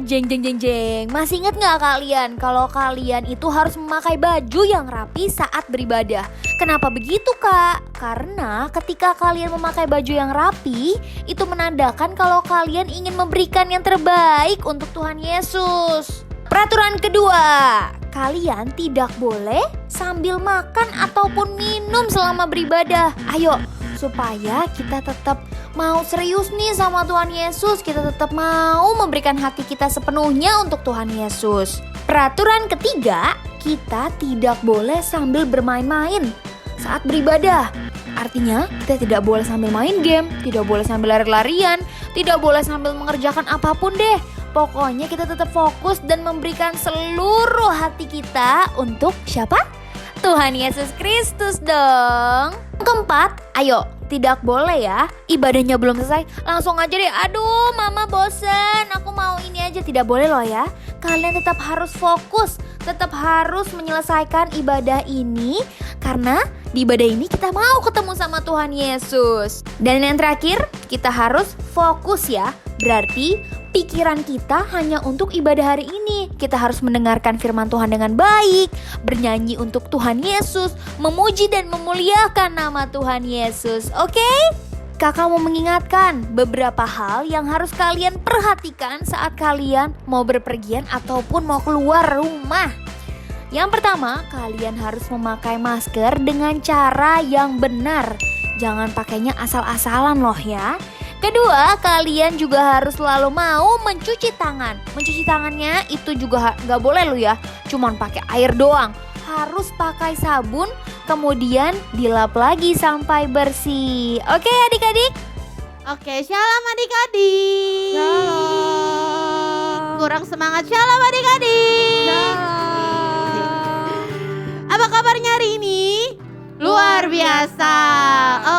Jeng jeng jeng jeng. Masih ingat gak kalian kalau kalian itu harus memakai baju yang rapi saat beribadah? Kenapa begitu kak? Karena ketika kalian memakai baju yang rapi, itu menandakan kalau kalian ingin memberikan yang terbaik untuk Tuhan Yesus. Peraturan kedua, kalian tidak boleh sambil makan ataupun minum selama beribadah. Ayo, supaya kita tetap mau serius nih sama Tuhan Yesus, kita tetap mau memberikan hati kita sepenuhnya untuk Tuhan Yesus. Peraturan ketiga, kita tidak boleh sambil bermain-main saat beribadah. Artinya, kita tidak boleh sambil main game, tidak boleh sambil lari-larian, tidak boleh sambil mengerjakan apapun deh. Pokoknya kita tetap fokus dan memberikan seluruh hati kita untuk siapa? Tuhan Yesus Kristus dong. Keempat, ayo, tidak boleh ya, ibadahnya belum selesai langsung aja deh, aduh mama bosen, aku mau ini aja. Tidak boleh loh ya. Kalian tetap harus fokus, tetap harus menyelesaikan ibadah ini, karena di ibadah ini kita mau ketemu sama Tuhan Yesus. Dan yang terakhir, kita harus fokus ya. Berarti pikiran kita hanya untuk ibadah hari ini. Kita harus mendengarkan firman Tuhan dengan baik, bernyanyi untuk Tuhan Yesus, memuji dan memuliakan nama Tuhan Yesus. Oke? Kakak mau mengingatkan beberapa hal yang harus kalian perhatikan saat kalian mau berpergian ataupun mau keluar rumah. Yang pertama, kalian harus memakai masker dengan cara yang benar. Jangan pakainya asal-asalan loh ya. Kedua, kalian juga harus selalu mau mencuci tangan. Mencuci tangannya itu juga gak boleh lo ya, cuman pakai air doang. Harus pakai sabun, kemudian dilap lagi sampai bersih. Oke adik-adik? Oke, shalom adik-adik. Shalom. Kurang semangat, shalom adik-adik. Apa kabarnya hari ini? Luar biasa.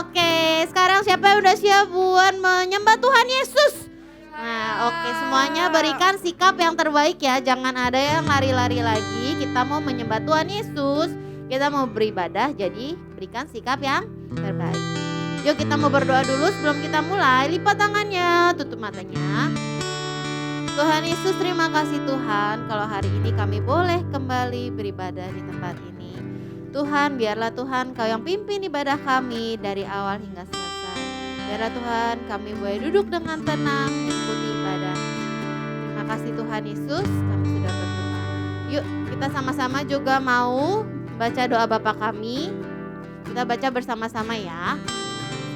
Oke, sekarang siapa yang udah siap buat menyembah Tuhan Yesus? Nah, oke, semuanya berikan sikap yang terbaik ya. Jangan ada yang lari-lari lagi. Kita mau menyembah Tuhan Yesus, kita mau beribadah, jadi berikan sikap yang terbaik. Yuk kita mau berdoa dulu sebelum kita mulai. Lipat tangannya, tutup matanya. Tuhan Yesus, terima kasih Tuhan kalau hari ini kami boleh kembali beribadah di tempat ini. Tuhan, biarlah Tuhan Kau yang pimpin ibadah kami dari awal hingga selesai. Biarlah Tuhan kami boleh duduk dengan tenang mengikuti ibadah. Terima kasih Tuhan Yesus, kami sudah berdoa. Yuk kita sama-sama juga mau baca doa Bapa kami. Kita baca bersama-sama ya.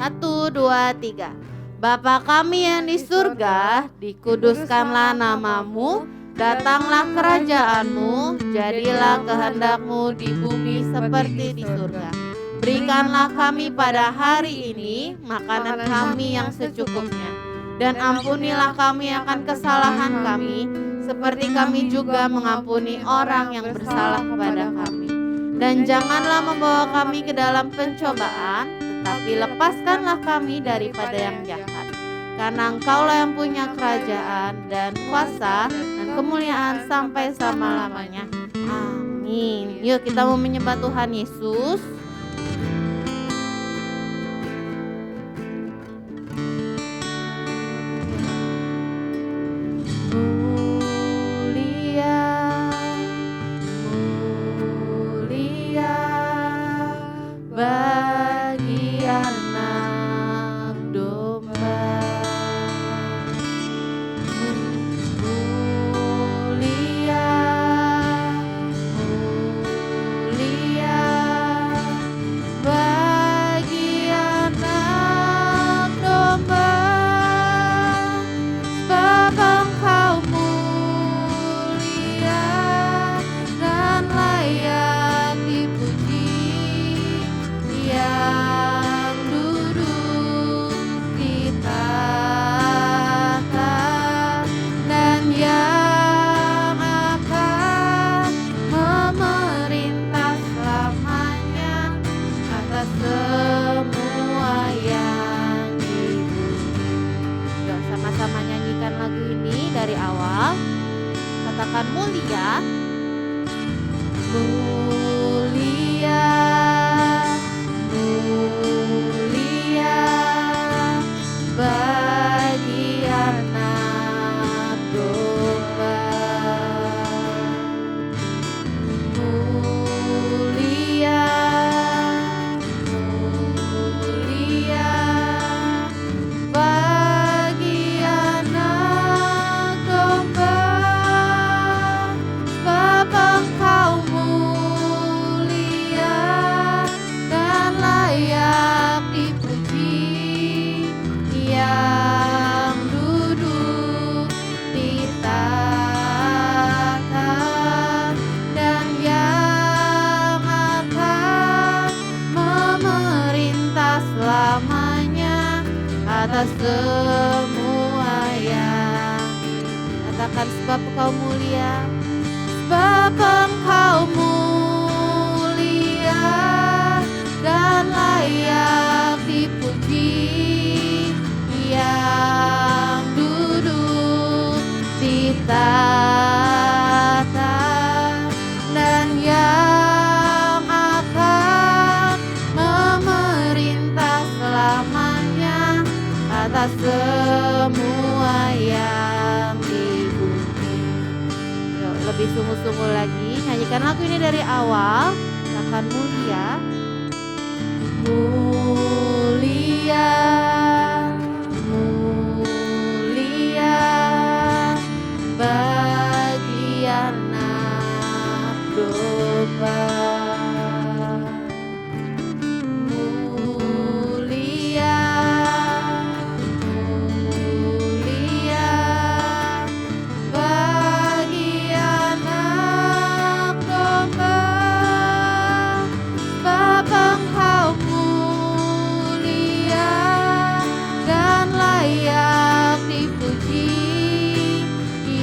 1, 2, 3. Bapa kami yang di surga, dikuduskanlah namamu. Datanglah kerajaanmu, jadilah kehendak-Mu di bumi seperti di surga. Berikanlah kami pada hari ini makanan kami yang secukupnya. Dan ampunilah kami akan kesalahan kami, seperti kami juga mengampuni orang yang bersalah kepada kami. Dan janganlah membawa kami ke dalam pencobaan, tetapi lepaskanlah kami daripada yang jahat. Karena Engkaulah yang punya kerajaan dan kuasa dan kemuliaan sampai selama-lamanya. Amin. Yuk kita mau menyembah Tuhan Yesus. Mulia, mulia bagi anak domba. Katakan mulia, mulia, mulia bagi anak domba. Katakan sebab Engkau mulia, sebab Engkau mulia dan layak dipuji, yang duduk di tahta dan yang akan memerintah selamanya atas semua yang di bumi. Yuk, lebih sungguh-sungguh lagi, nyanyikan lagu ini dari awal. Akan mulia, mulia, mulia bagi anak domba. Mulia, mulia bagi anak domba. Sebab Engkau mulia dan layak dipuji,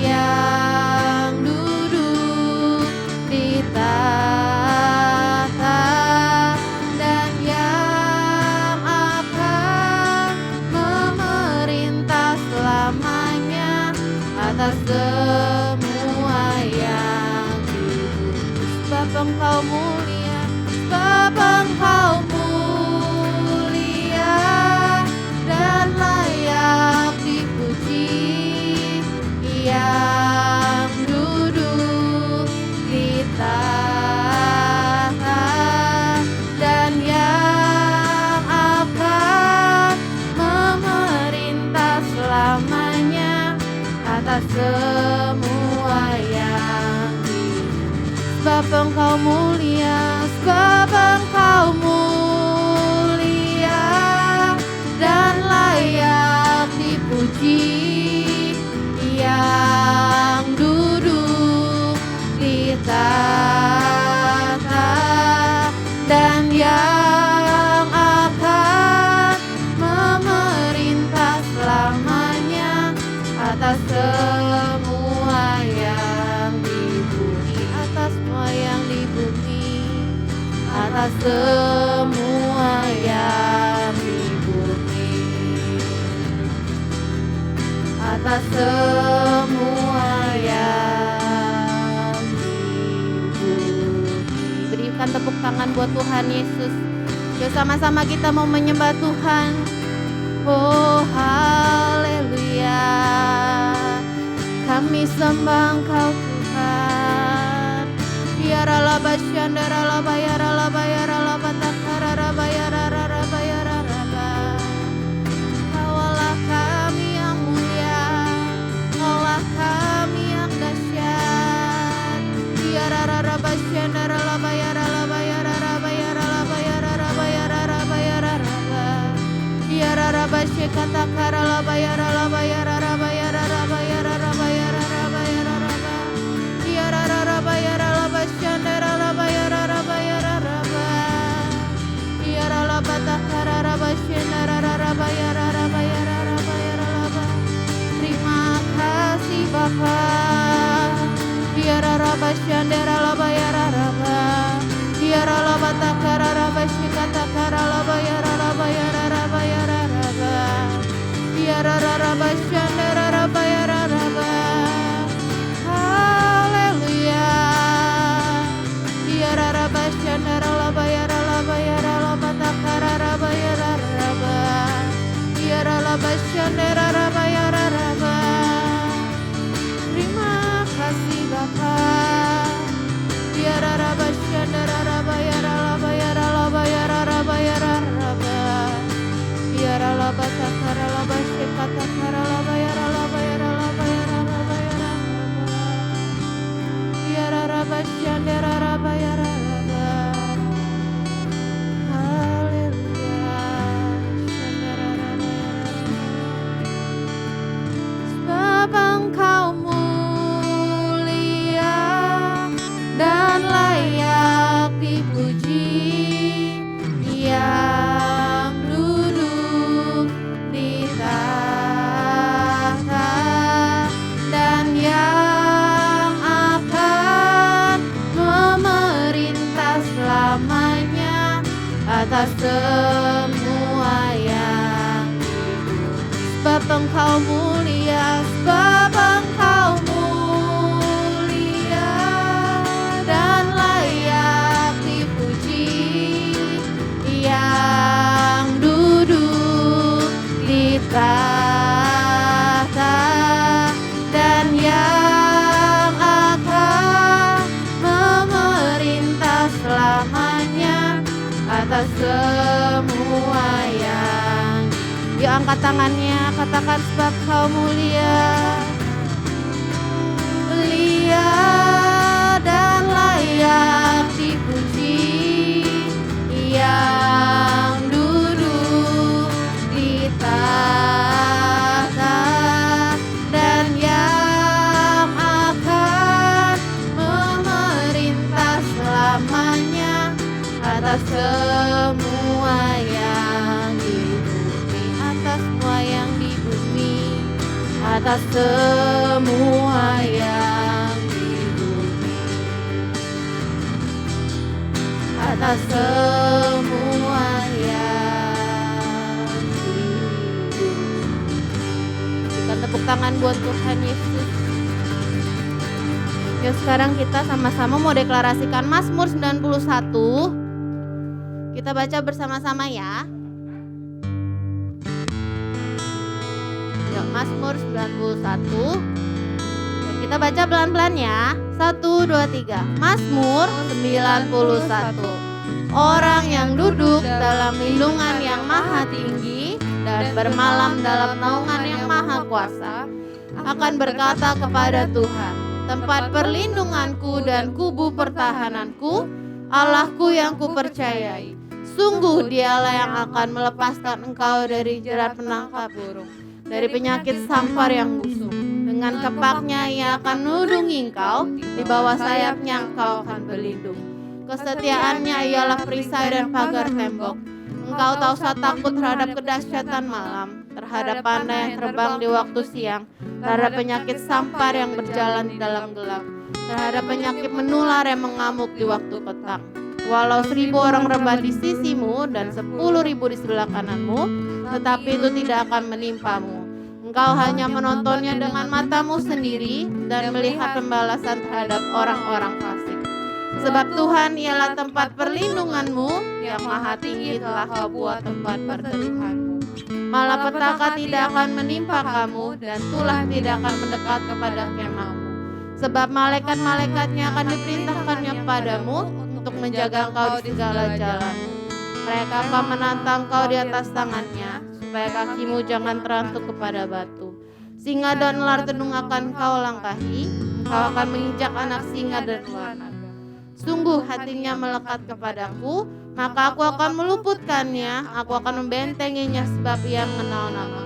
yang duduk di tahta dan yang akan memerintah selamanya atas semua yang di bumi. Sebab Engkau mulia, sebab Engkau mulia dan layak dipuji, yang duduk di tahta dan yang akan memerintah selamanya atas semua yang di bumi. Sebab Engkau mulia, sebab Engkau mulia dan layak dipuji, yang duduk di tahta dan yang akan memerintah selamanya atas semua yang di bumi, atas semua yang di bumi, atas semua yang di bumi, atas semua yang di bumi. Berikan tepuk tangan buat Tuhan Yesus. Yuk sama-sama kita mau menyembah Tuhan. Oh haleluya, kami sembah Engkau Tuhan. Yaralaba syandaralaba yaralaba yaralaba takararaba yararaba yararaba. Kaulah kami yang mulia, Kaulah kami yang dahsyat. Yararaba syandaralaba yaralaba yararaba yaralaba yararaba yararaba yararaba. Yararaba syekatakaralaba yaralaba yararaba yararaba yararaba yararaba yararaba. Yararaba yaralaba syandaralaba yararaba yararaba. Yaralaba takararaba syandaralaba yararaba yararaba yararaba. Terima kasih Bapa. Yararaba syandaralaba yararaba. Yaralaba takararaba syekatakaralaba yararaba yararaba yararaba. Yararaba syandaralaba yararaba. Haleluya. Yararaba syandaralaba yaralaba yaralaba takararaba yararaba. Yaralaba syandaralaba yararaba. Terima kasih Bapa. Yararaba syandaralaba yaralaba yaralaba yararaba yararaba. atas semua yang sebab Engkau mulia, sebab Engkau mulia dan layak dipuji, yang duduk di tahta dan yang akan memerintah selamanya atas semua yang. Yuk angkat tangannya, katakan sebab Kau mulia, mulia dan layak dipuji, yang duduk di tahta dan yang akan memerintah selamanya atas semua yang di bumi, atas semua yang di bumi, atas semua yang di bumi, atas semua yang di bumi. Berikan tepuk tangan buat Tuhan Yesus. Yuk sekarang kita sama-sama mau deklarasikan Mazmur 91. Kita baca bersama-sama ya. Yuk Mazmur 91. Yuk, kita baca pelan-pelan ya. 1, 2, 3. Mazmur 91. Orang yang duduk dalam lindungan yang maha tinggi dan bermalam dalam naungan yang maha kuasa akan berkata kepada Tuhan, tempat perlindunganku dan kubu pertahananku, Allahku yang kupercayai. Sungguh dialah yang akan melepaskan engkau dari jerat penangkap burung, dari penyakit sampar yang busuk. Dengan kepaknya ia akan menudungi engkau, di bawah sayapnya engkau akan berlindung. Kesetiaannya ialah perisai dan pagar tembok. Engkau tak usah takut terhadap kedahsyatan malam, terhadap panah yang terbang di waktu siang, terhadap penyakit sampar yang berjalan di dalam gelap, terhadap penyakit menular yang mengamuk di waktu petang. Walau 1000 orang rebah di sisimu dan 10.000 di sebelah kananmu, tetapi itu tidak akan menimpamu. Engkau hanya menontonnya dengan matamu sendiri dan melihat pembalasan terhadap orang-orang fasik. Sebab Tuhan ialah tempat perlindunganmu, yang maha tinggi telah Kau buat tempat perteduhanmu. Malapetaka tidak akan menimpa kamu dan tulah tidak akan mendekat kepada kemahmu. Sebab malaikat-malaikatnya akan diperintahkannya kepadamu untuk menjaga engkau di segala jalanmu. Mereka akan menantang kau di atas tangannya, supaya kakimu jangan terantuk kepada batu. Singa dan ular tenung akan kau langkahi, engkau akan menginjak anak singa dan ular naga. Sungguh hatinya melekat kepadaku, maka aku akan meluputkannya, aku akan membentenginya sebab ia mengenal namaku.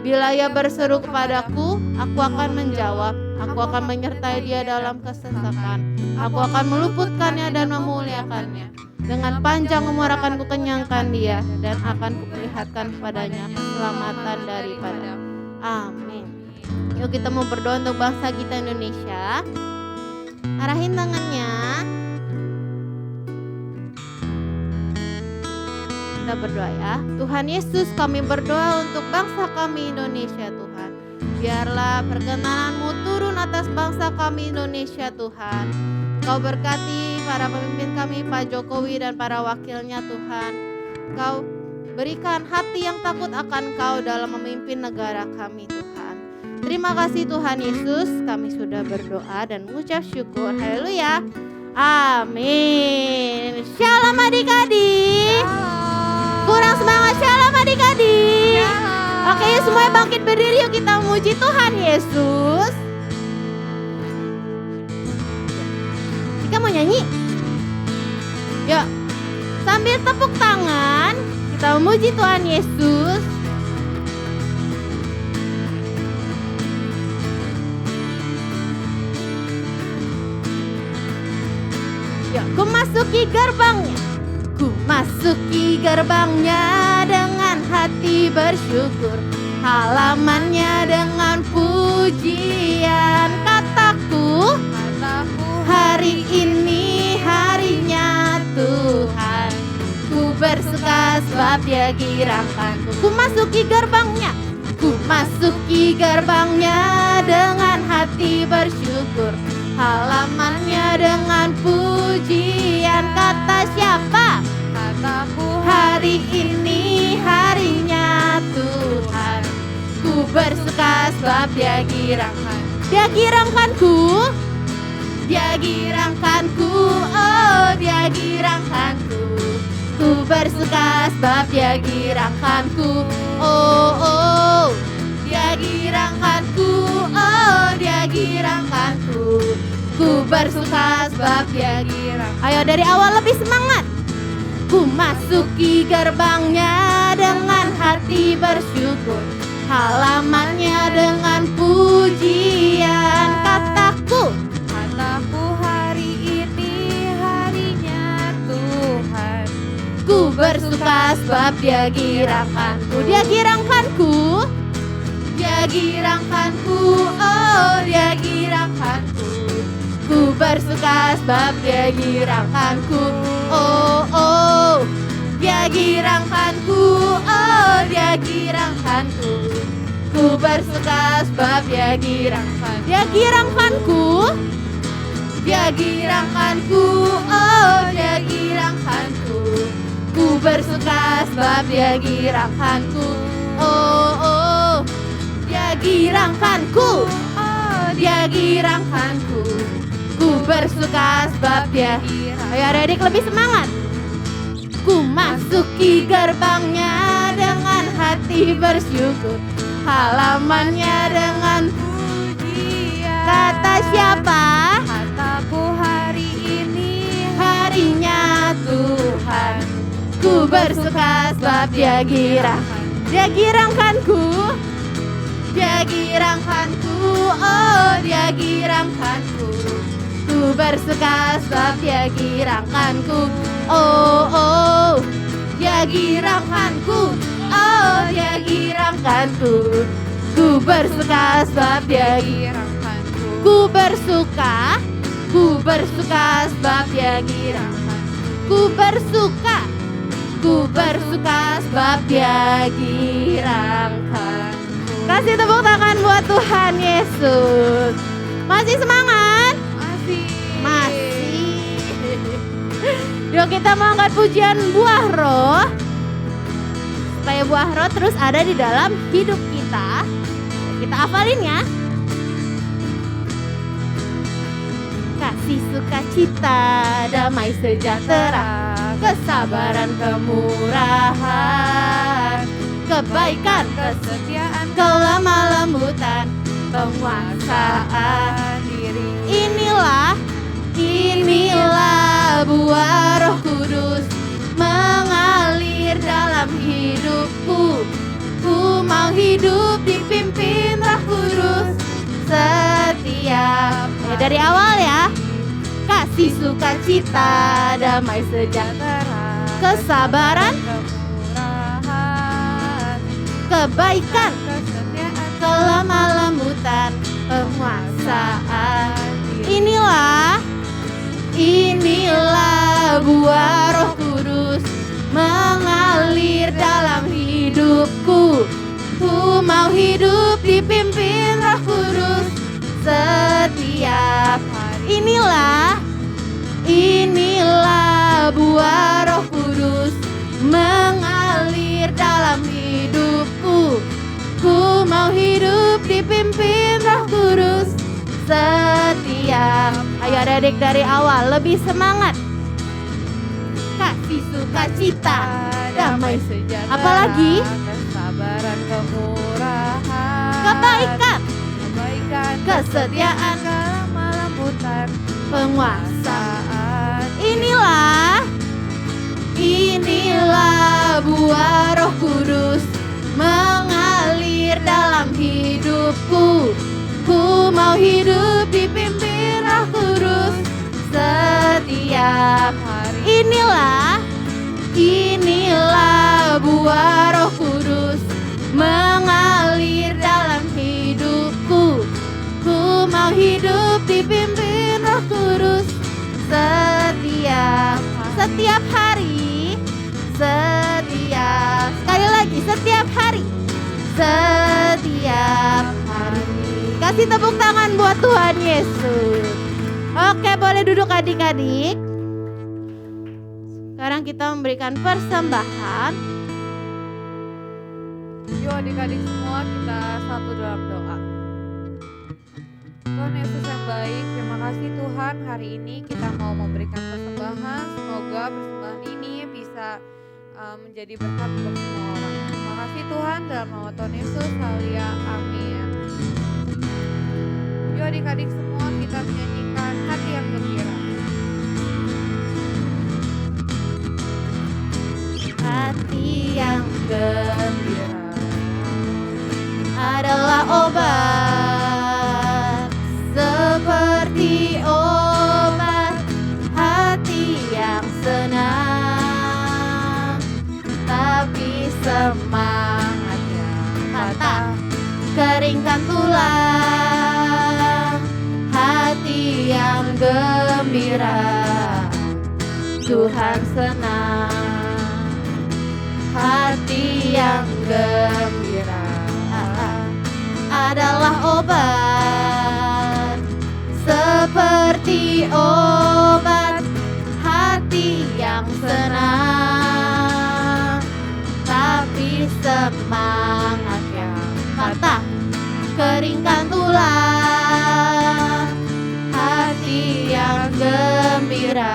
Bila ia berseru kepadaku, aku akan menjawab, aku akan menyertai dia dalam kesesakan, aku akan meluputkannya dan memuliakannya. Dengan panjang umur akan kukenyangkan dia dan akan kuperlihatkan kepadanya keselamatan daripada. Amin. Yuk kita mau berdoa untuk bangsa kita Indonesia. Arahin tangannya. Kita berdoa ya. Tuhan Yesus, kami berdoa untuk bangsa kami Indonesia Tuhan. Biarlah perkenanan-Mu turun atas bangsa kami Indonesia Tuhan. Kau berkati para pemimpin kami, Pak Jokowi dan para wakilnya Tuhan. Kau berikan hati yang takut akan Kau dalam memimpin negara kami Tuhan. Terima kasih Tuhan Yesus, kami sudah berdoa dan mengucap syukur. Haleluya. Amin. Shalom adik-adik. Kurang semangat, shalom adik-adik. Oke, yuk semuanya bangkit berdiri, yuk kita memuji Tuhan Yesus. Kita mau nyanyi? Yuk, sambil tepuk tangan, kita memuji Tuhan Yesus. Yuk, ku masuki gerbangnya. Ku masuki gerbangnya dengan hati bersyukur, halamannya dengan pujian. Kataku, hari ini harinya Tuhan. Ku bersuka sebab Dia girangkanku. Ku masuki gerbangnya, ku masuki gerbangnya dengan hati bersyukur, halamannya dengan pujian. Kata siapa? Kataku Hari ini harinya Tuhan, ku bersuka sebab Dia girangkan. Dia girangkanku, Dia girangkanku, oh Dia girangkanku. Ku bersuka sebab Dia girangkanku, oh oh. Dia girangkanku, oh Dia girangkanku. Ku bersuka sebab Dia girang. Ayo dari awal lebih semangat. Ku masuki gerbangnya dengan hati bersyukur, halamannya dengan pujian. Kataku hari ini harinya Tuhan. ku bersuka sebab Dia girangkanku. Dia girangkanku, Dia girangkanku, oh Dia girangkanku. Ku bersuka sebab Dia girangkanku, oh oh. Dia girangkanku, oh Dia girangkanku. Ku bersuka sebab Dia girangkan. Dia girangkanku, Dia girangkanku, oh Dia girangkanku. Ku bersuka sebab Dia girangkanku, oh oh. Dia girangkanku, oh Dia girangkanku. Ku bersuka sebab Dia girang. Ayo adik lebih semangat. Ku masuki gerbangnya dengan hati bersyukur, halamannya dengan Pujian. kata siapa? Kataku hari ini Harinya Tuhan, ku bersuka sebab Dia girang. Dia girangkanku, Dia girangkanku, oh Dia girangkanku. Ku bersuka sebab Dia girangkanku, oh oh. Dia girangkanku, oh Dia girangkanku. Ku bersuka sebab Dia girangkanku. ku bersuka sebab Dia girangkan. Ku bersuka sebab Dia girangkan. Kasih tepuk tangan buat Tuhan Yesus. Masih semangat? Masih. Yuk kita mau angkat pujian buah roh, supaya buah roh terus ada di dalam hidup kita. Kita hafalin ya. Kasih, sukacita, damai sejahtera, kesabaran, kemurahan, kebaikan, Kesetiaan, kelemah lembutan, penguasaan diri. Inilah buah Roh Kudus mengalir dalam hidupku. Ku mau hidup dipimpin Roh Kudus setiap dari awal ya. Kasih, sukacita, damai sejahtera, kesabaran, Kemurahan, kebaikan, kesetiaan, kelemah lembutan, penguasaan. Inilah buah Roh Kudus mengalir dalam hidupku. Ku mau hidup dipimpin Roh Kudus setiap hari. Inilah buah Roh Kudus mengalir dalam hidupku. Ku mau hidup dipimpin Roh Kudus setiap. Ayo adik dari awal lebih semangat. Kasih, sukacita, damai sejahtera, apalagi kesabaran, kemurahan, kebaikan, kesetiaan, kesetiaan, kelemah lembutan, penguasaan. penguasaan. Inilah buah Roh Kudus mengalir dalam hidupku. Ku mau hidup dipimpin Roh Kudus setiap hari. Inilah buah Roh Kudus mengalir dalam hidupku. Ku mau hidup dipimpin Roh Kudus setiap hari. Setiap setiap hari. Setiap hari. Kasih tepuk tangan buat Tuhan Yesus. Oke, boleh duduk adik-adik. Sekarang kita memberikan persembahan. Yuk adik-adik semua kita satu dalam doa. Tuhan Yesus yang baik, terima kasih Tuhan, hari ini kita mau memberikan persembahan. Semoga persembahan ini bisa menjadi berkat untuk semua orang. Terima kasih Tuhan, dalam nama Tuhan Yesus, haleluya, amin. Yuk adik-adik semua kita menyanyikan hati yang gembira. Hati yang gembira adalah obat, seperti obat. Hati yang senang, tapi semangatnya patah, keringkan tulang. Hati yang gembira, Tuhan senang. Hati yang gembira adalah obat, seperti obat. Hati yang senang, tapi semangatnya patah, keringkan tulang. Hati yang gembira,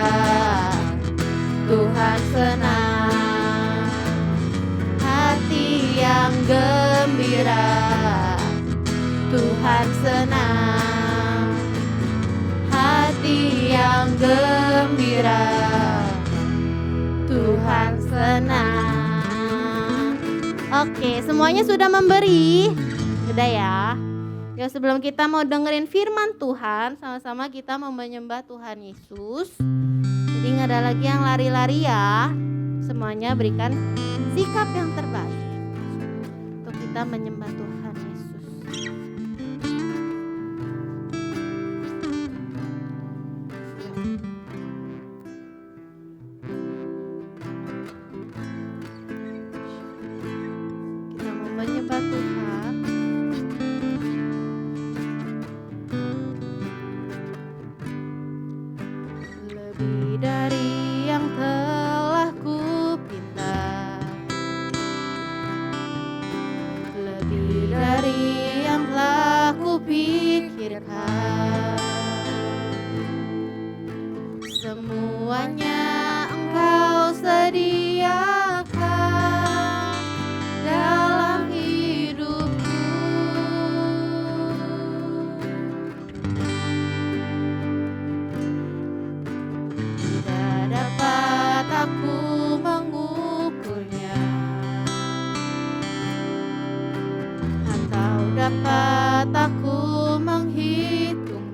Tuhan senang. Hati yang gembira, Tuhan senang. Hati yang gembira, Tuhan senang. Oke, semuanya sudah memberi? Sudah ya. Ya, sebelum kita mau dengerin firman Tuhan, sama-sama kita mau menyembah Tuhan Yesus. Jadi nggak ada lagi yang lari-lari ya. Semuanya berikan sikap yang terbaik untuk kita menyembah Tuhan Yesus. Kita mau menyembah Tuhan. Lebih dari yang telah kupinta, lebih dari yang telah kupikirkan, semuanya Engkau sediakan dalam hidupku. Tidak dapat aku mengukurnya, atau dapat aku menghitungnya.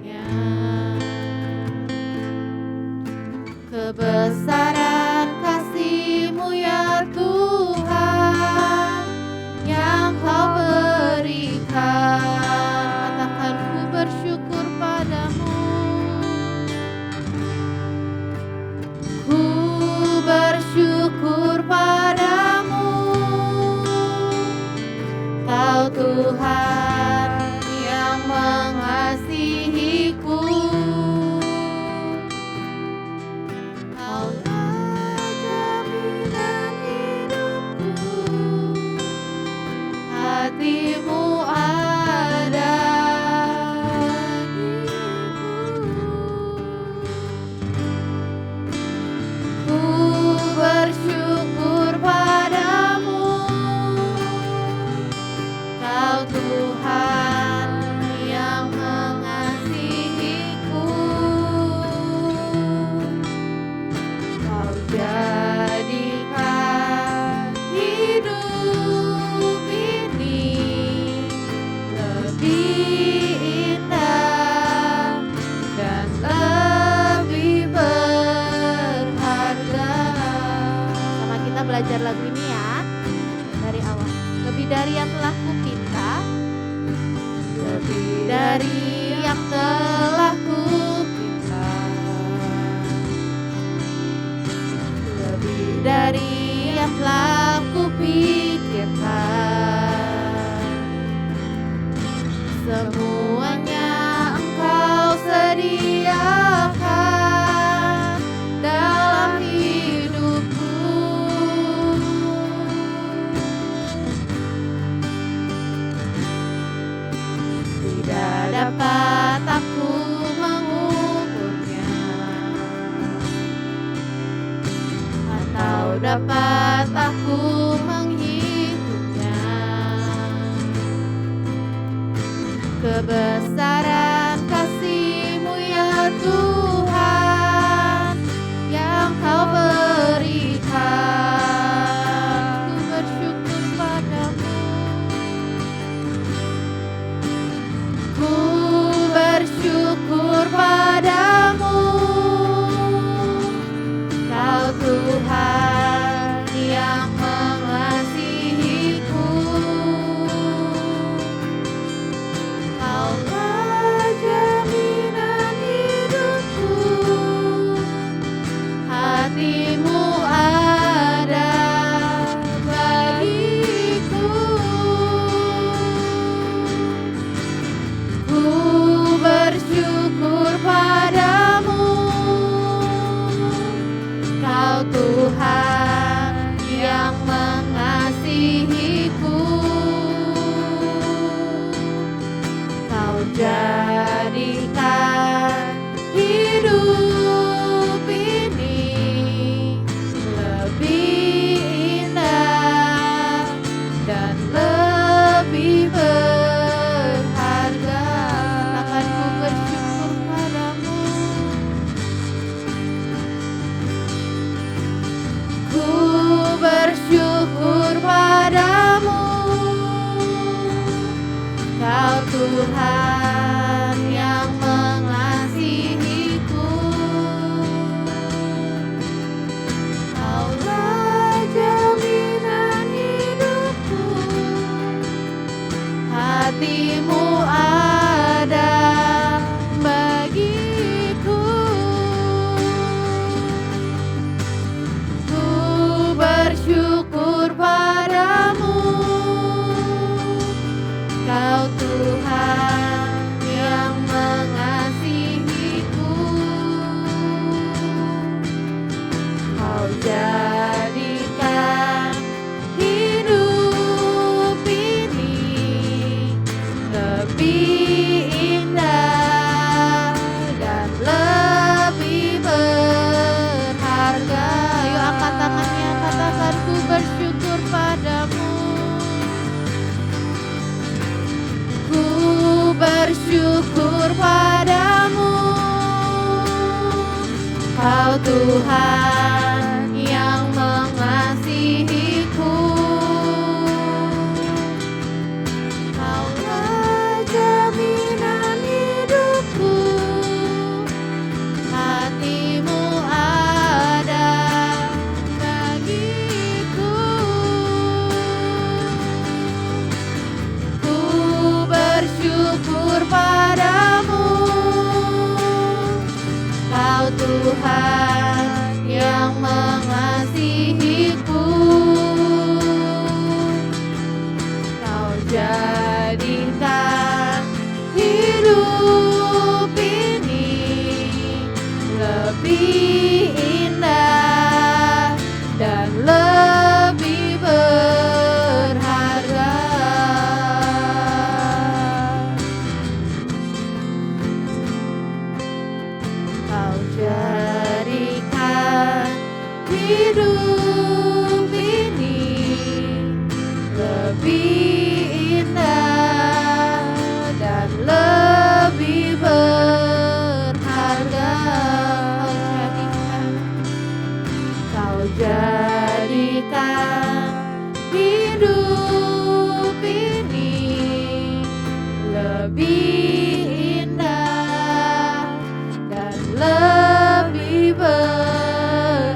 dapat aku menghitungnya. Kebesaran kasih-Mu ya Tuhan yang Kau berikan. Ku bersyukur padamu. Ku bersyukur padamu, Kau Tuhan yang mengasihiku. Kaulah jaminan hidupku, hati-Mu ada bagiku. Ku bersyukur padamu, Kau Tuhan yang mengasihiku. Kau jadikan hidup ini lebih indah dan lebih berharga. Akan ku bersyukur padamu. Ku bersyukur padamu, Kau Tuhan yang mengasihiku. Kaulah jaminan hidupku, hati-Mu ada bagiku. Ku bersyukur padamu, Kau Tuhan yang mengasihiku. Kau jadikan hidup ini lebih indah dan lebih berharga. Ayo angkat tangannya, katakan ku bersyukur padamu. Ku bersyukur padamu, Kau Tuhan yang mengasihiku. Kaulah jaminan hidupku, hati-Mu ada bagiku. Ku bersyukur padamu, Kau Tuhan yang mengasihiku. Kau jadikan hidup ini lebih indah dan lebih berharga. Kau jadikan hidup ini lebih indah dan lebih berharga. Kau jadikan hidup ini lebih indah dan lebih berharga.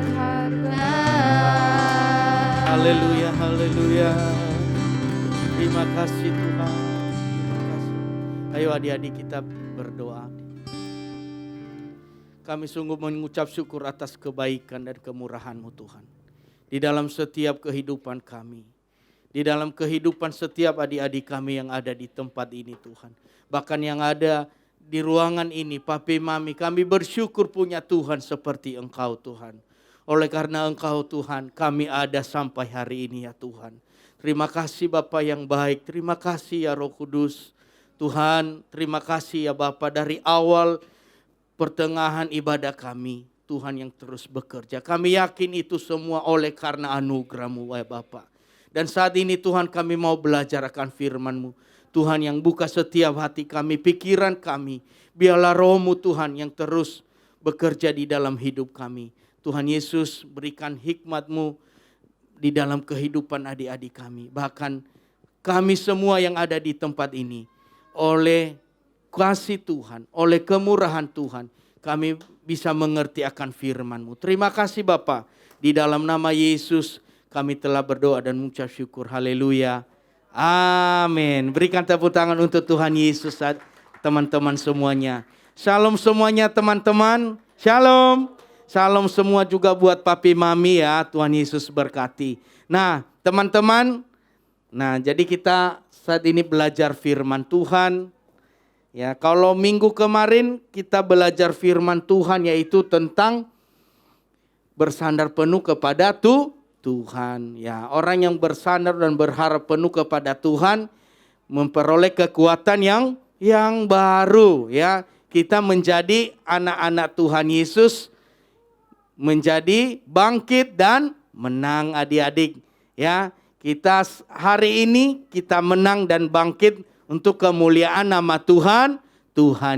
Haleluya, haleluya. Terima kasih Tuhan. Terima kasih. Ayo adik-adik kita berdoa. Kami sungguh mengucap syukur atas kebaikan dan kemurahan-Mu Tuhan. Di dalam setiap kehidupan kami. Di dalam kehidupan setiap adik-adik kami yang ada di tempat ini Tuhan. Bahkan yang ada di ruangan ini, Papi Mami, kami bersyukur punya Tuhan seperti Engkau Tuhan. Oleh karena Engkau Tuhan, kami ada sampai hari ini ya Tuhan. Terima kasih Bapa yang baik, terima kasih ya Roh Kudus. Tuhan, terima kasih ya Bapa dari awal pertengahan ibadah kami. Tuhan yang terus bekerja. Kami yakin itu semua oleh karena anugerah-Mu, wahai Bapa. Dan saat ini Tuhan kami mau belajar akan firman-Mu. Tuhan yang buka setiap hati kami, pikiran kami. Biarlah Roh-Mu Tuhan yang terus bekerja di dalam hidup kami. Tuhan Yesus berikan hikmat-Mu di dalam kehidupan adik-adik kami. Bahkan kami semua yang ada di tempat ini. Oleh kasih Tuhan, oleh kemurahan Tuhan, kami bisa mengerti akan firman-Mu. Terima kasih Bapa. Di dalam nama Yesus kami telah berdoa dan mengucap syukur. Haleluya. Amin. Berikan tepuk tangan untuk Tuhan Yesus, teman-teman semuanya. Shalom semuanya teman-teman. Shalom. Shalom semua juga buat papi mami ya. Tuhan Yesus berkati. Nah teman-teman. Nah jadi kita saat ini belajar firman Tuhan. Ya, kalau minggu kemarin kita belajar firman Tuhan yaitu tentang bersandar penuh kepada Tuhan. Ya, orang yang bersandar dan berharap penuh kepada Tuhan memperoleh kekuatan yang baru. Ya, kita menjadi anak-anak Tuhan Yesus, menjadi bangkit dan menang adik-adik. Ya, kita hari ini kita menang dan bangkit untuk kemuliaan nama Tuhan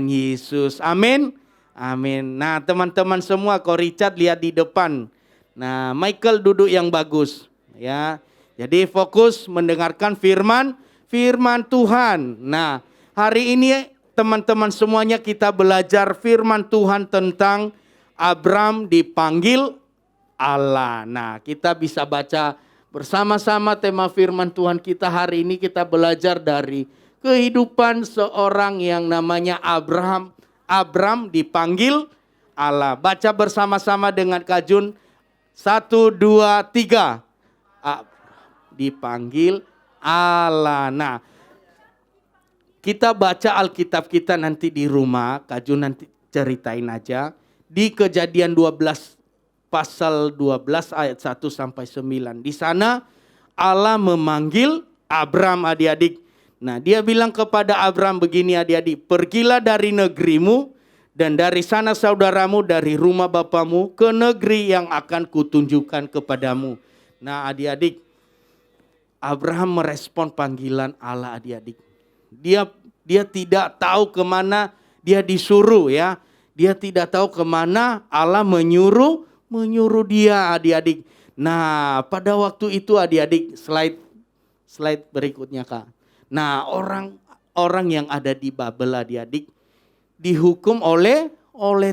Yesus. Amin. Amin. Nah teman-teman semua, kau Richard lihat di depan. Nah Michael duduk yang bagus. Ya. Jadi fokus mendengarkan firman Tuhan. Nah hari ini teman-teman semuanya kita belajar firman Tuhan tentang Abram dipanggil Allah. Nah kita bisa baca bersama-sama tema firman Tuhan kita hari ini. Kita belajar dari kehidupan seorang yang namanya Abraham. Abram dipanggil Allah. Baca bersama-sama dengan Kak Jun. 1, 2, 3. Dipanggil Allah. Nah, kita baca Alkitab kita nanti di rumah. Kak Jun nanti ceritain aja. Di Kejadian 12 pasal 12 ayat 1 sampai 9. Di sana Allah memanggil Abram adik-adik. Nah dia bilang kepada Abram begini adik-adik. Pergilah dari negerimu dan dari sana saudaramu dari rumah bapamu ke negeri yang akan kutunjukkan kepadamu. Nah adik-adik, Abraham merespon panggilan Allah adik-adik. Dia tidak tahu kemana dia disuruh ya. Dia tidak tahu kemana Allah menyuruh dia adik-adik. Nah pada waktu itu adik-adik, slide berikutnya Kak. Nah orang yang ada di Babel adik-adik dihukum oleh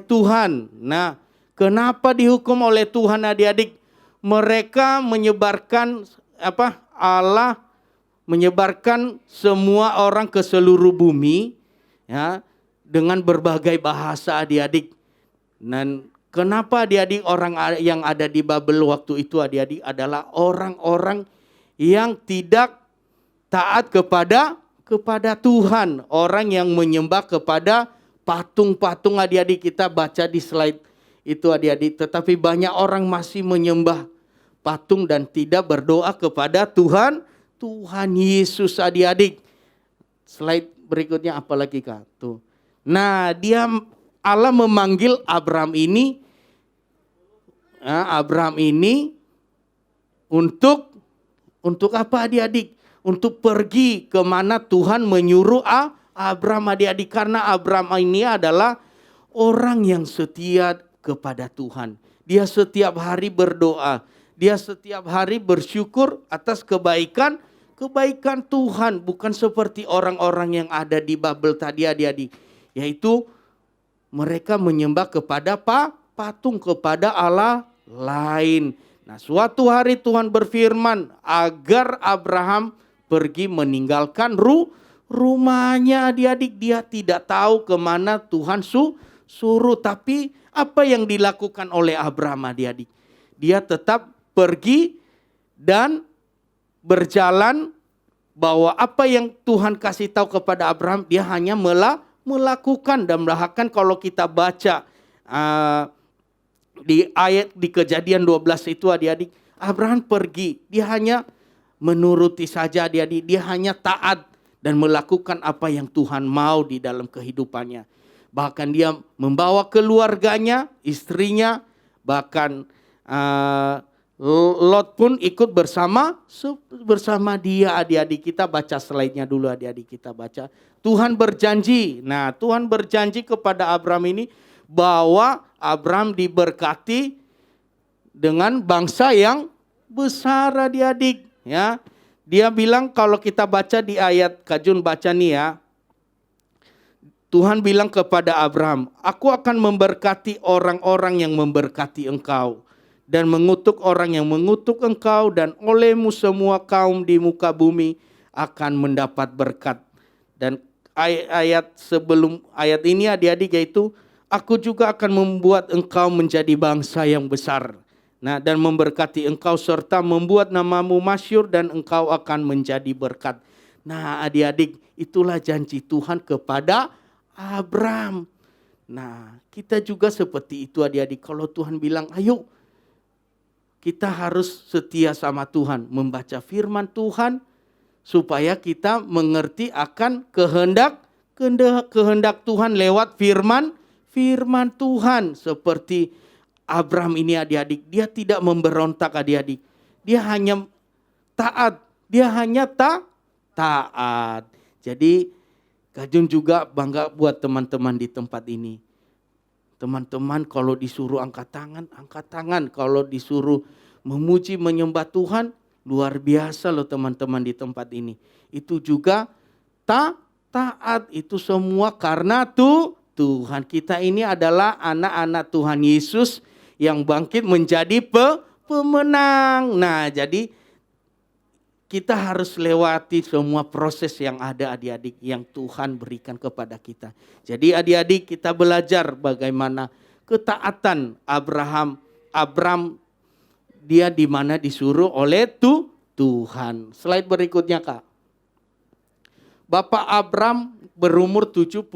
Tuhan. Nah kenapa dihukum oleh Tuhan adik-adik? Mereka menyebarkan Allah menyebarkan semua orang ke seluruh bumi ya dengan berbagai bahasa adik-adik. Dan kenapa adik-adik orang yang ada di Babel waktu itu adik-adik adalah orang-orang yang tidak taat kepada Tuhan. Orang yang menyembah kepada patung-patung adik-adik. Kita baca di slide itu adik-adik. Tetapi banyak orang masih menyembah patung dan tidak berdoa kepada Tuhan Yesus adik-adik. Slide berikutnya apa lagi Kak? Tuh. Nah Allah memanggil Abram ini. Untuk apa adik-adik? Untuk pergi kemana Tuhan menyuruh Abram adik-adik. Karena Abram ini adalah orang yang setia kepada Tuhan. Dia setiap hari berdoa. Dia setiap hari bersyukur atas kebaikan Tuhan. Bukan seperti orang-orang yang ada di Babel tadi adik-adik. Yaitu mereka menyembah kepada patung, kepada Allah lain. Nah suatu hari Tuhan berfirman agar Abraham pergi meninggalkan rumahnya adik-adik. Dia tidak tahu kemana Tuhan suruh. Tapi apa yang dilakukan oleh Abraham adik-adik? Dia tetap pergi dan berjalan bahwa apa yang Tuhan kasih tahu kepada Abraham. Dia hanya melakukan. Dan bahkan kalau kita baca di ayat di Kejadian 12 itu adik-adik. Abraham pergi. Dia hanya menuruti saja adik-adik. Dia hanya taat dan melakukan apa yang Tuhan mau di dalam kehidupannya. Bahkan dia membawa keluarganya, istrinya, Bahkan Lot pun ikut bersama dia. Adik-adik kita baca slide-nya dulu, adik-adik kita baca. Tuhan berjanji. Nah, Tuhan berjanji kepada Abram ini bahwa Abram diberkati dengan bangsa yang besar, adik-adik, ya. Dia bilang kalau kita baca di ayat, Kak Jun baca nih ya. Tuhan bilang kepada Abram, aku akan memberkati orang-orang yang memberkati engkau. Dan mengutuk orang yang mengutuk engkau. Dan olehmu semua kaum di muka bumi akan mendapat berkat. Dan ayat sebelum ayat ini adik-adik yaitu, aku juga akan membuat engkau menjadi bangsa yang besar. Nah, dan memberkati engkau serta membuat namamu masyhur dan engkau akan menjadi berkat. Nah, adik-adik, itulah janji Tuhan kepada Abram. Nah, kita juga seperti itu adik-adik. Kalau Tuhan bilang, ayo kita harus setia sama Tuhan. Membaca firman Tuhan supaya kita mengerti akan kehendak Tuhan lewat firman Tuhan. Seperti Abram ini adik-adik, dia tidak memberontak adik-adik. Dia hanya taat. Taat. Jadi Kak Jun juga bangga buat teman-teman di tempat ini. Teman-teman kalau disuruh angkat tangan. Kalau disuruh memuji, menyembah Tuhan, luar biasa loh teman-teman di tempat ini. Itu juga taat. Itu semua karena Tuhan. Kita ini adalah anak-anak Tuhan Yesus yang bangkit menjadi pemenang. Nah, jadi kita harus lewati semua proses yang ada adik-adik yang Tuhan berikan kepada kita. Jadi adik-adik kita belajar bagaimana ketaatan Abram dia di mana disuruh oleh Tuhan. Slide berikutnya Kak. Bapak Abram berumur 75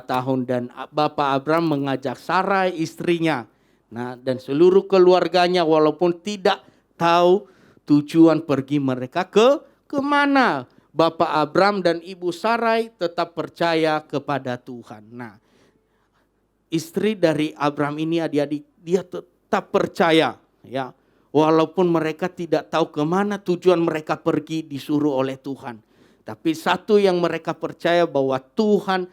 tahun dan Bapak Abram mengajak Sarai istrinya. Nah, dan seluruh keluarganya walaupun tidak tahu tujuan pergi mereka kemana. Bapak Abram dan Ibu Sarai tetap percaya kepada Tuhan. Nah, istri dari Abram ini adik-adik dia tetap percaya ya. Walaupun mereka tidak tahu kemana tujuan mereka pergi disuruh oleh Tuhan. Tapi satu yang mereka percaya bahwa Tuhan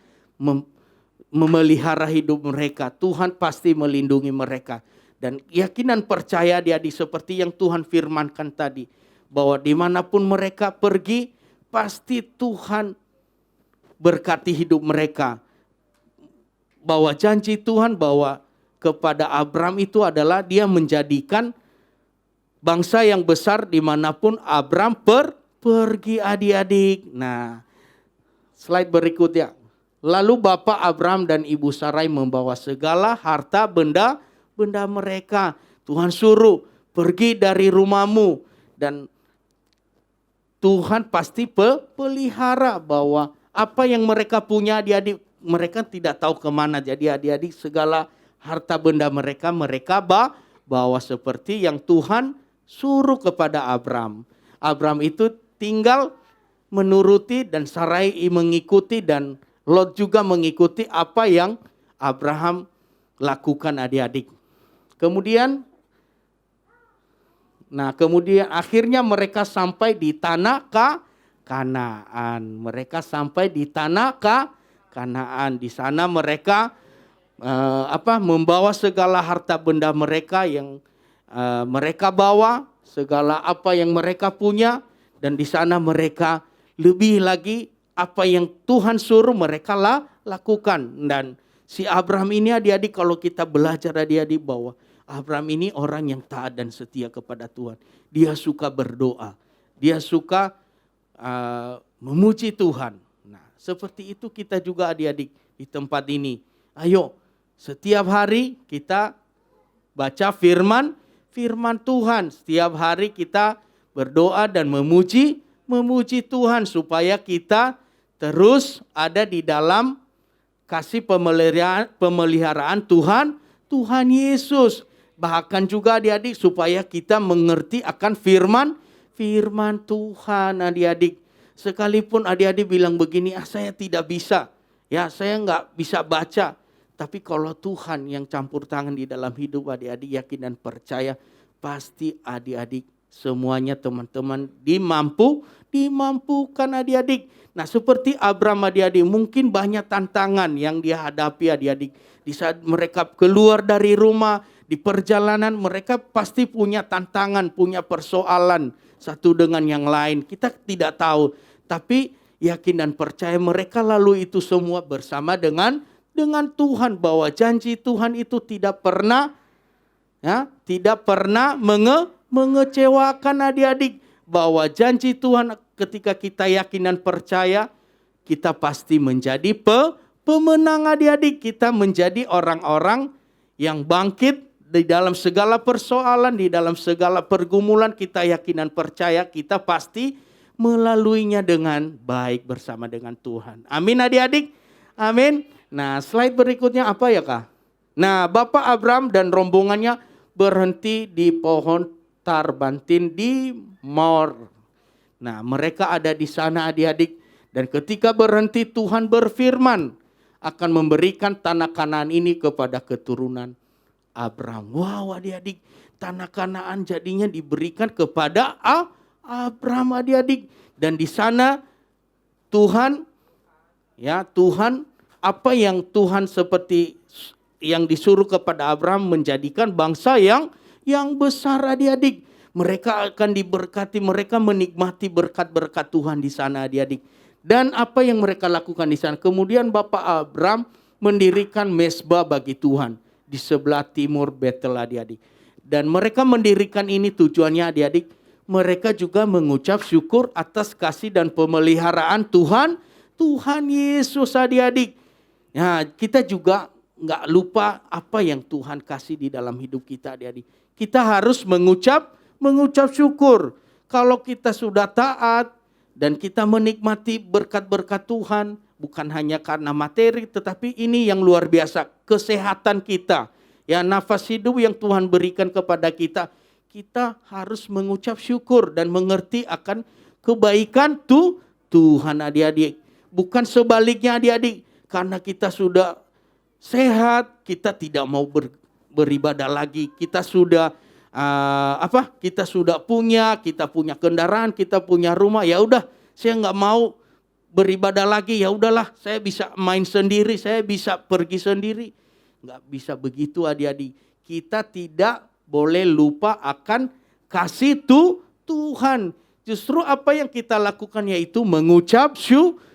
memelihara hidup mereka. Tuhan pasti melindungi mereka. Dan keyakinan percaya dia seperti yang Tuhan firmankan tadi. Bahwa dimanapun mereka pergi, pasti Tuhan berkati hidup mereka. Bahwa janji Tuhan bahwa kepada Abram itu adalah dia menjadikan bangsa yang besar dimanapun Abram pergi adik-adik. Nah, slide berikutnya. Lalu Bapak Abram dan Ibu Sarai membawa segala harta benda mereka. Tuhan suruh pergi dari rumahmu. Dan Tuhan pasti pelihara bahwa apa yang mereka punya adik-adik. Mereka tidak tahu kemana. Jadi adik-adik segala harta benda mereka bawa seperti yang Tuhan suruh kepada Abram. Abram itu tinggal menuruti dan Sarai mengikuti dan Lot juga mengikuti apa yang Abraham lakukan adik-adik. Kemudian akhirnya mereka sampai di tanah Kanaan. Mereka sampai di tanah Kanaan. Di sana mereka membawa segala harta benda mereka yang mereka bawa, segala apa yang mereka punya. Dan di sana mereka lebih lagi apa yang Tuhan suruh mereka lakukan. Dan si Abraham ini adik-adik kalau kita belajar adik-adik bahwa Abraham ini orang yang taat dan setia kepada Tuhan. Dia suka berdoa. Dia suka memuji Tuhan. Nah, seperti itu kita juga adik-adik di tempat ini. Ayo setiap hari kita baca firman Tuhan. Setiap hari kita berdoa dan memuji Tuhan supaya kita terus ada di dalam kasih pemeliharaan Tuhan Yesus. Bahkan juga adik-adik supaya kita mengerti akan firman Tuhan adik-adik. Sekalipun adik-adik bilang begini, saya tidak bisa. Ya, saya nggak bisa baca. Tapi kalau Tuhan yang campur tangan di dalam hidup adik-adik, yakin dan percaya, pasti adik-adik semuanya teman-teman dimampukan adik-adik. Nah seperti Abram adik-adik, mungkin banyak tantangan yang dia hadapi adik-adik. Di saat mereka keluar dari rumah, di perjalanan mereka pasti punya tantangan, punya persoalan satu dengan yang lain. Kita tidak tahu, tapi yakin dan percaya mereka lalu itu semua bersama dengan Tuhan, bahwa janji Tuhan itu tidak pernah mengecewakan adik-adik. Bahwa janji Tuhan ketika kita yakin dan percaya, kita pasti menjadi pemenang adik-adik. Kita menjadi orang-orang yang bangkit di dalam segala persoalan, di dalam segala pergumulan. Kita yakin dan percaya kita pasti melaluinya dengan baik bersama dengan Tuhan. Amin adik-adik. Amin. Nah slide berikutnya apa ya Kak? Nah Bapak Abram dan rombongannya berhenti di pohon tarbantin di Mor. Nah mereka ada di sana adik-adik. Dan ketika berhenti Tuhan berfirman akan memberikan tanah Kanaan ini kepada keturunan Abram. Wow adik-adik, tanah Kanaan jadinya diberikan kepada Abram adik-adik. Dan di sana Tuhan apa yang Tuhan seperti yang disuruh kepada Abram, menjadikan bangsa yang besar adik-adik. Mereka akan diberkati, mereka menikmati berkat-berkat Tuhan di sana adik-adik. Dan apa yang mereka lakukan di sana? Kemudian Bapak Abram mendirikan mezbah bagi Tuhan di sebelah timur Betel adik-adik. Dan mereka mendirikan ini tujuannya adik-adik, mereka juga mengucap syukur atas kasih dan pemeliharaan Tuhan Yesus adik-adik. Nah, kita juga nggak lupa apa yang Tuhan kasih di dalam hidup kita adik-adik. Kita harus mengucap syukur. Kalau kita sudah taat dan kita menikmati berkat-berkat Tuhan, bukan hanya karena materi, tetapi ini yang luar biasa, kesehatan kita. Ya, nafas hidup yang Tuhan berikan kepada kita, kita harus mengucap syukur dan mengerti akan kebaikan Tuhan adik-adik. Bukan sebaliknya adik-adik, karena kita sudah sehat, kita tidak mau beribadah lagi. Kita sudah kita punya kendaraan, kita punya rumah. Ya udah, saya nggak mau beribadah lagi. Ya udahlah, saya bisa main sendiri, saya bisa pergi sendiri. Nggak bisa begitu adik-adik. Kita tidak boleh lupa akan kasih Tuhan. Justru apa yang kita lakukan yaitu mengucap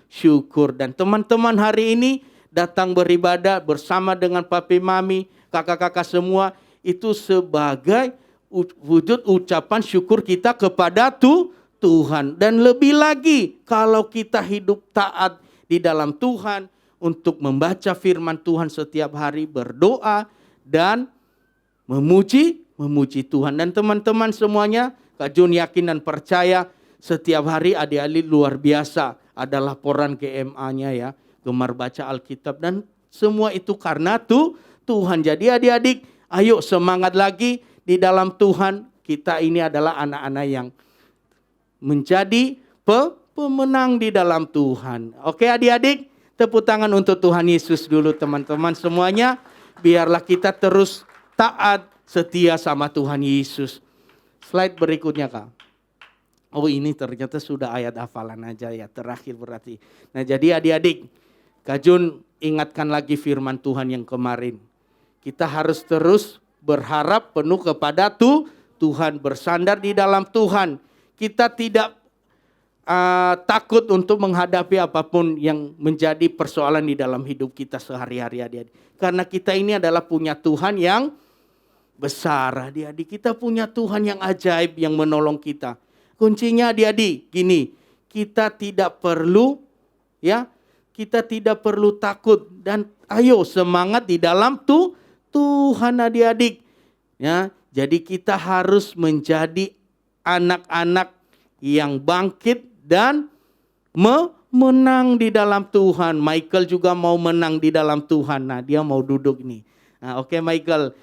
syukur. Dan teman-teman hari ini datang beribadah bersama dengan papi mami, kakak-kakak semua, itu sebagai wujud ucapan syukur kita kepada Tuhan. Dan lebih lagi kalau kita hidup taat di dalam Tuhan, untuk membaca firman Tuhan setiap hari, berdoa dan memuji Tuhan. Dan teman-teman semuanya, Kak Jun yakin dan percaya setiap hari adik-adik luar biasa ada laporan GMA-nya ya, gemar baca Alkitab, dan semua itu karena Tuhan. Jadi adik-adik, ayo semangat lagi di dalam Tuhan. Kita ini adalah anak-anak yang menjadi pemenang di dalam Tuhan. Oke adik-adik, tepuk tangan untuk Tuhan Yesus dulu teman-teman semuanya. Biarlah kita terus taat, setia sama Tuhan Yesus. Slide berikutnya Kak. Oh ini ternyata sudah ayat hafalan aja ya, terakhir berarti. Nah jadi adik-adik, Kak Jun ingatkan lagi firman Tuhan yang kemarin. Kita harus terus berharap penuh kepada Tuhan, bersandar di dalam Tuhan. Kita tidak takut untuk menghadapi apapun yang menjadi persoalan di dalam hidup kita sehari-hari adik-adik. Karena kita ini adalah punya Tuhan yang besar adik-adik. Kita punya Tuhan yang ajaib yang menolong kita. Kuncinya adik-adik gini, kita tidak perlu takut dan ayo semangat di dalam Tuhan adik-adik. Ya, jadi kita harus menjadi anak-anak yang bangkit dan menang di dalam Tuhan. Michael juga mau menang di dalam Tuhan. Nah, dia mau duduk nih. Nah, oke Michael.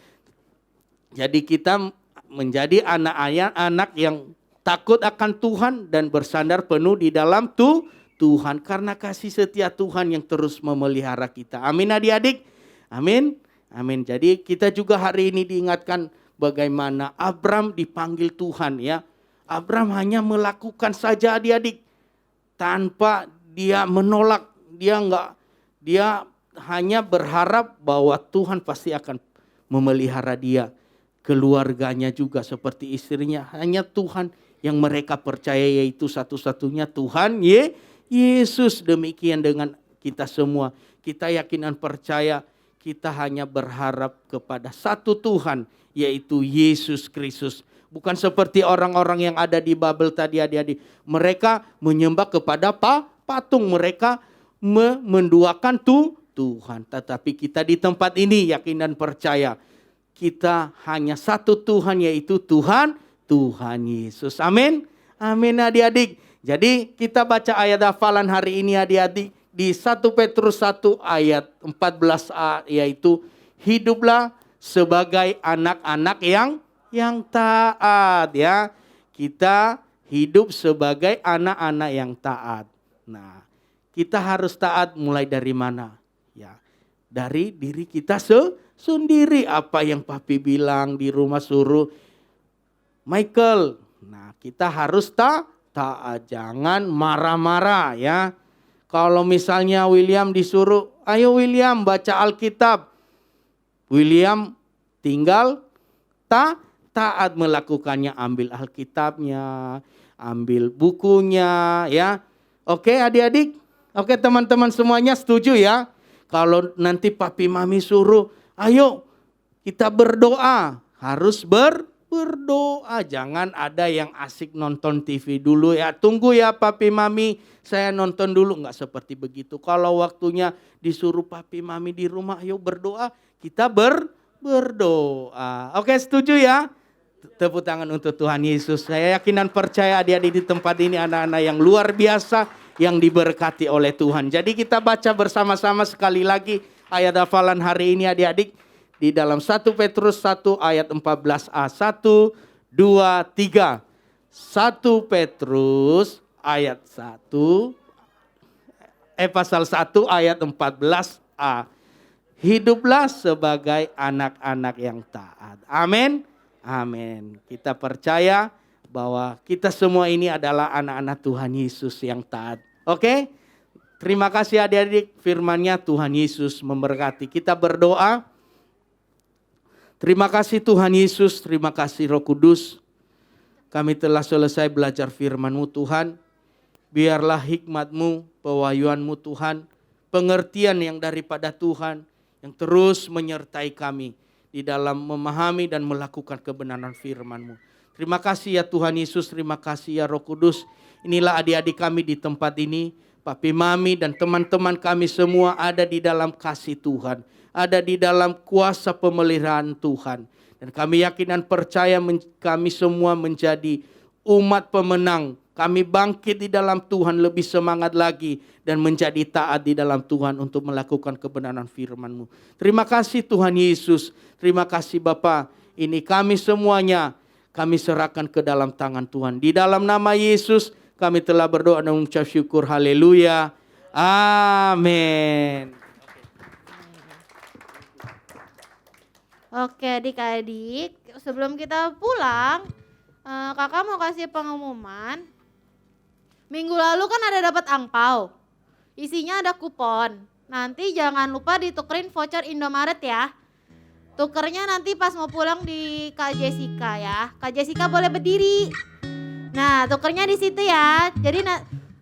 Jadi kita menjadi anak-anak yang takut akan Tuhan dan bersandar penuh di dalam Tuhan. Karena kasih setia Tuhan yang terus memelihara kita. Amin adik-adik. Amin. Amin. Jadi kita juga hari ini diingatkan bagaimana Abram dipanggil Tuhan ya. Abram hanya melakukan saja adik-adik tanpa dia menolak, dia hanya berharap bahwa Tuhan pasti akan memelihara dia, keluarganya juga seperti istrinya. Hanya Tuhan yang mereka percaya, yaitu satu-satunya Tuhan Yesus. Demikian dengan kita semua. Kita yakin dan percaya, kita hanya berharap kepada satu Tuhan, yaitu Yesus Kristus. Bukan seperti orang-orang yang ada di Babel tadi adik-adik. Mereka menyembah kepada patung, mereka menduakan Tuhan. Tetapi kita di tempat ini yakin dan percaya, kita hanya satu Tuhan, yaitu Tuhan Yesus. Amin. Amin adik-adik. Jadi kita baca ayat hafalan hari ini adik-adik. Di 1 Petrus 1 ayat 14a, yaitu hiduplah sebagai anak-anak yang taat ya. Kita hidup sebagai anak-anak yang taat. Nah, kita harus taat mulai dari mana? Ya, dari diri kita sendiri. Apa yang papi bilang di rumah suruh Michael. Nah, kita harus taat, jangan marah-marah ya. Kalau misalnya William disuruh, ayo William baca Alkitab. William tinggal taat melakukannya, ambil Alkitabnya, ambil bukunya ya. Oke adik-adik, oke teman-teman semuanya setuju ya. Kalau nanti papi mami suruh, ayo kita berdoa, harus berdoa. Jangan ada yang asik nonton TV dulu ya. Tunggu ya papi mami, saya nonton dulu. Enggak seperti begitu. Kalau waktunya disuruh papi mami di rumah, ayo berdoa. Kita berdoa. Oke setuju ya? Tepuk tangan untuk Tuhan Yesus. Saya yakin dan percaya adik-adik di tempat ini anak-anak yang luar biasa, yang diberkati oleh Tuhan. Jadi kita baca bersama-sama sekali lagi ayat hafalan hari ini adik-adik. Di dalam 1 Petrus 1 ayat 14a. 1, 2, 3. 1 Petrus ayat 1. Pasal 1 ayat 14a. Hiduplah sebagai anak-anak yang taat. Amin. Amin. Kita percaya bahwa kita semua ini adalah anak-anak Tuhan Yesus yang taat. Oke? Terima kasih adik-adik, firman-Nya Tuhan Yesus memberkati. Kita berdoa. Terima kasih Tuhan Yesus, terima kasih Roh Kudus. Kami telah selesai belajar firman-Mu Tuhan. Biarlah hikmat-Mu, pewahyuan-Mu Tuhan, pengertian yang daripada Tuhan, yang terus menyertai kami di dalam memahami dan melakukan kebenaran firman-Mu. Terima kasih ya Tuhan Yesus, terima kasih ya Roh Kudus. Inilah adik-adik kami di tempat ini, papi mami dan teman-teman kami semua ada di dalam kasih Tuhan. Ada di dalam kuasa pemeliharaan Tuhan. Dan kami yakin dan percaya kami semua menjadi umat pemenang. Kami bangkit di dalam Tuhan lebih semangat lagi. Dan menjadi taat di dalam Tuhan untuk melakukan kebenaran firman-Mu. Terima kasih Tuhan Yesus. Terima kasih Bapa. Ini kami semuanya kami serahkan ke dalam tangan Tuhan. Di dalam nama Yesus kami telah berdoa dan mengucap syukur. Haleluya. Amin. Oke adik-adik, sebelum kita pulang, kakak mau kasih pengumuman. Minggu lalu kan ada dapat angpau, isinya ada kupon. Nanti jangan lupa ditukerin voucher Indomaret ya. Tukernya nanti pas mau pulang di Kak Jessica ya. Kak Jessica boleh berdiri. Nah tukernya di situ ya. Jadi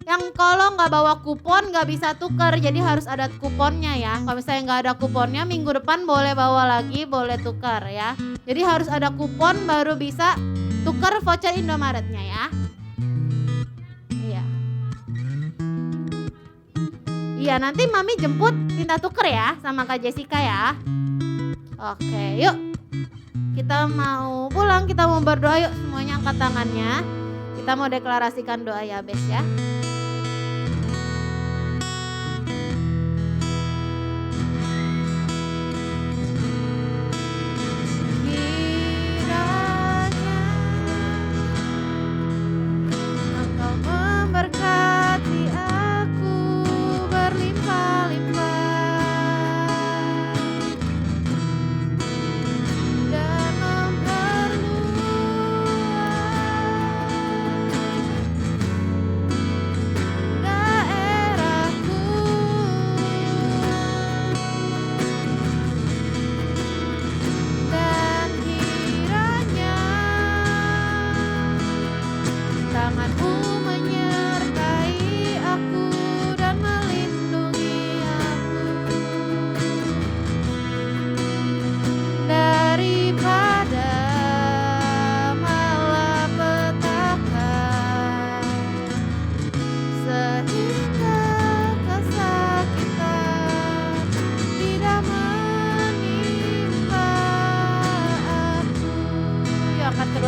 yang kalau nggak bawa kupon nggak bisa tuker, jadi harus ada kuponnya ya. Kalau misalnya nggak ada kuponnya, minggu depan boleh bawa lagi, boleh tuker ya. Jadi harus ada kupon baru bisa tuker voucher Indomaretnya ya. Iya. Iya nanti mami jemput minta tuker ya sama Kak Jessica ya. Oke yuk. Kita mau pulang, kita mau berdoa yuk, semuanya angkat tangannya. Kita mau deklarasikan doa Yabes ya.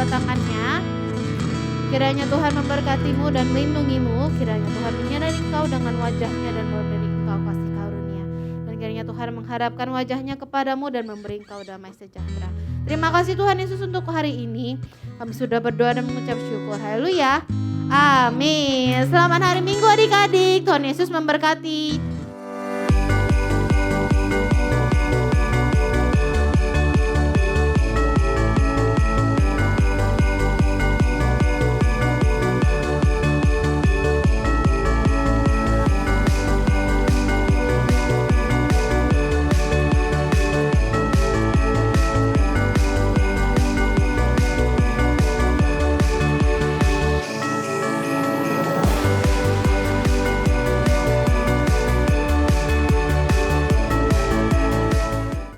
kedua tangannya. Kiranya Tuhan memberkatimu dan melindungimu. Kiranya Tuhan menyinari engkau dengan wajahnya dan memberi engkau kasih karunia. Dan kiranya Tuhan menghadapkan wajahnya kepadamu dan memberi engkau damai sejahtera. Terima kasih Tuhan Yesus untuk hari ini. Kami sudah berdoa dan mengucap syukur. Haleluya. Amin. Selamat hari Minggu adik-adik. Tuhan Yesus memberkati.